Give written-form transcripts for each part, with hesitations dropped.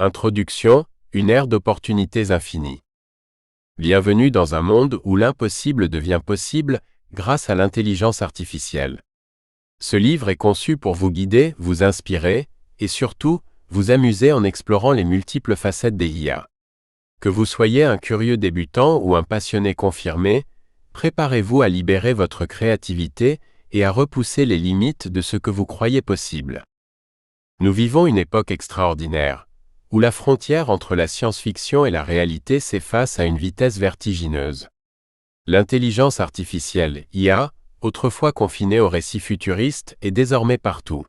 Introduction, une ère d'opportunités infinies. Bienvenue dans un monde où l'impossible devient possible grâce à l'intelligence artificielle. Ce livre est conçu pour vous guider, vous inspirer et surtout, vous amuser en explorant les multiples facettes des IA. Que vous soyez un curieux débutant ou un passionné confirmé, préparez-vous à libérer votre créativité et à repousser les limites de ce que vous croyez possible. Nous vivons une époque extraordinaire, où la frontière entre la science-fiction et la réalité s'efface à une vitesse vertigineuse. L'intelligence artificielle, IA, autrefois confinée aux récits futuristes, est désormais partout.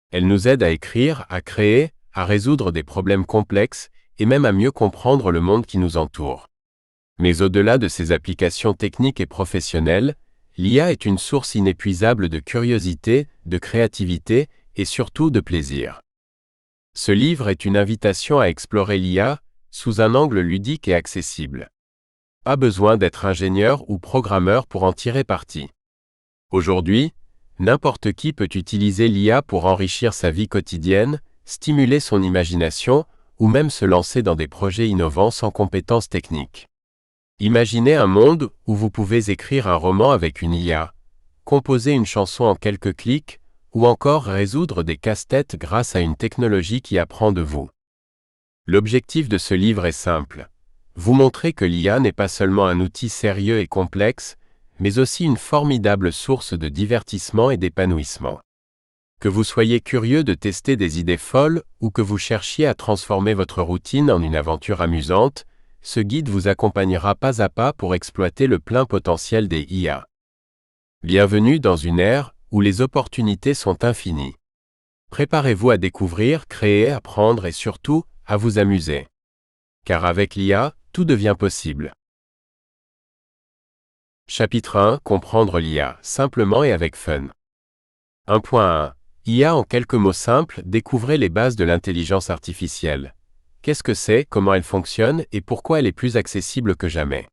Elle nous aide à écrire, à créer, à résoudre des problèmes complexes et même à mieux comprendre le monde qui nous entoure. Mais au-delà de ses applications techniques et professionnelles, l'IA est une source inépuisable de curiosité, de créativité et surtout de plaisir. Ce livre est une invitation à explorer l'IA sous un angle ludique et accessible. Pas besoin d'être ingénieur ou programmeur pour en tirer parti. Aujourd'hui, n'importe qui peut utiliser l'IA pour enrichir sa vie quotidienne, stimuler son imagination ou même se lancer dans des projets innovants sans compétences techniques. Imaginez un monde où vous pouvez écrire un roman avec une IA, composer une chanson en quelques clics, ou encore résoudre des casse-têtes grâce à une technologie qui apprend de vous. L'objectif de ce livre est simple. Vous montrer que l'IA n'est pas seulement un outil sérieux et complexe, mais aussi une formidable source de divertissement et d'épanouissement. Que vous soyez curieux de tester des idées folles ou que vous cherchiez à transformer votre routine en une aventure amusante, ce guide vous accompagnera pas à pas pour exploiter le plein potentiel des IA. Bienvenue dans une ère où les opportunités sont infinies. Préparez-vous à découvrir, créer, apprendre et surtout, à vous amuser. Car avec l'IA, tout devient possible. Chapitre 1. Comprendre l'IA, simplement et avec fun. 1.1. IA en quelques mots simples, découvrez les bases de l'intelligence artificielle. Qu'est-ce que c'est, comment elle fonctionne et pourquoi elle est plus accessible que jamais.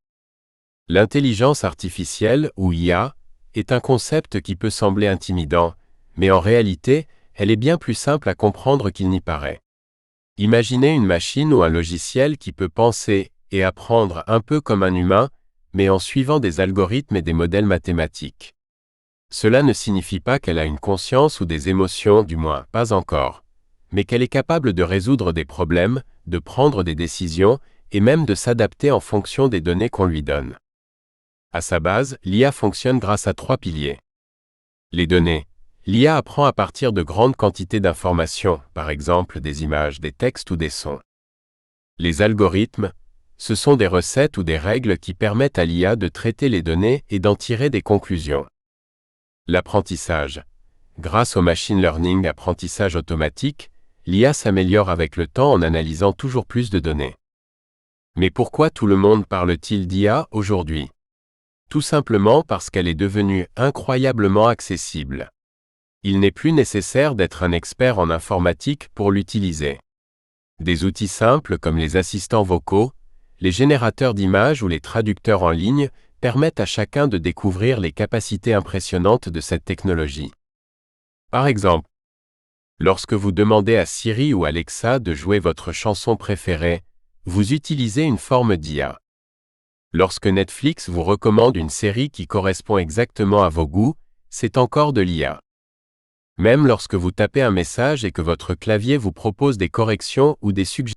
L'intelligence artificielle, ou IA, est un concept qui peut sembler intimidant, mais en réalité, elle est bien plus simple à comprendre qu'il n'y paraît. Imaginez une machine ou un logiciel qui peut penser et apprendre un peu comme un humain, mais en suivant des algorithmes et des modèles mathématiques. Cela ne signifie pas qu'elle a une conscience ou des émotions, du moins pas encore, mais qu'elle est capable de résoudre des problèmes, de prendre des décisions et même de s'adapter en fonction des données qu'on lui donne. À sa base, l'IA fonctionne grâce à 3 piliers. Les données. L'IA apprend à partir de grandes quantités d'informations, par exemple des images, des textes ou des sons. Les algorithmes. Ce sont des recettes ou des règles qui permettent à l'IA de traiter les données et d'en tirer des conclusions. L'apprentissage. Grâce au machine learning, apprentissage automatique, l'IA s'améliore avec le temps en analysant toujours plus de données. Mais pourquoi tout le monde parle-t-il d'IA aujourd'hui ? Tout simplement parce qu'elle est devenue incroyablement accessible. Il n'est plus nécessaire d'être un expert en informatique pour l'utiliser. Des outils simples comme les assistants vocaux, les générateurs d'images ou les traducteurs en ligne permettent à chacun de découvrir les capacités impressionnantes de cette technologie. Par exemple, lorsque vous demandez à Siri ou Alexa de jouer votre chanson préférée, vous utilisez une forme d'IA. Lorsque Netflix vous recommande une série qui correspond exactement à vos goûts, c'est encore de l'IA. Même lorsque vous tapez un message et que votre clavier vous propose des corrections ou des suggestions,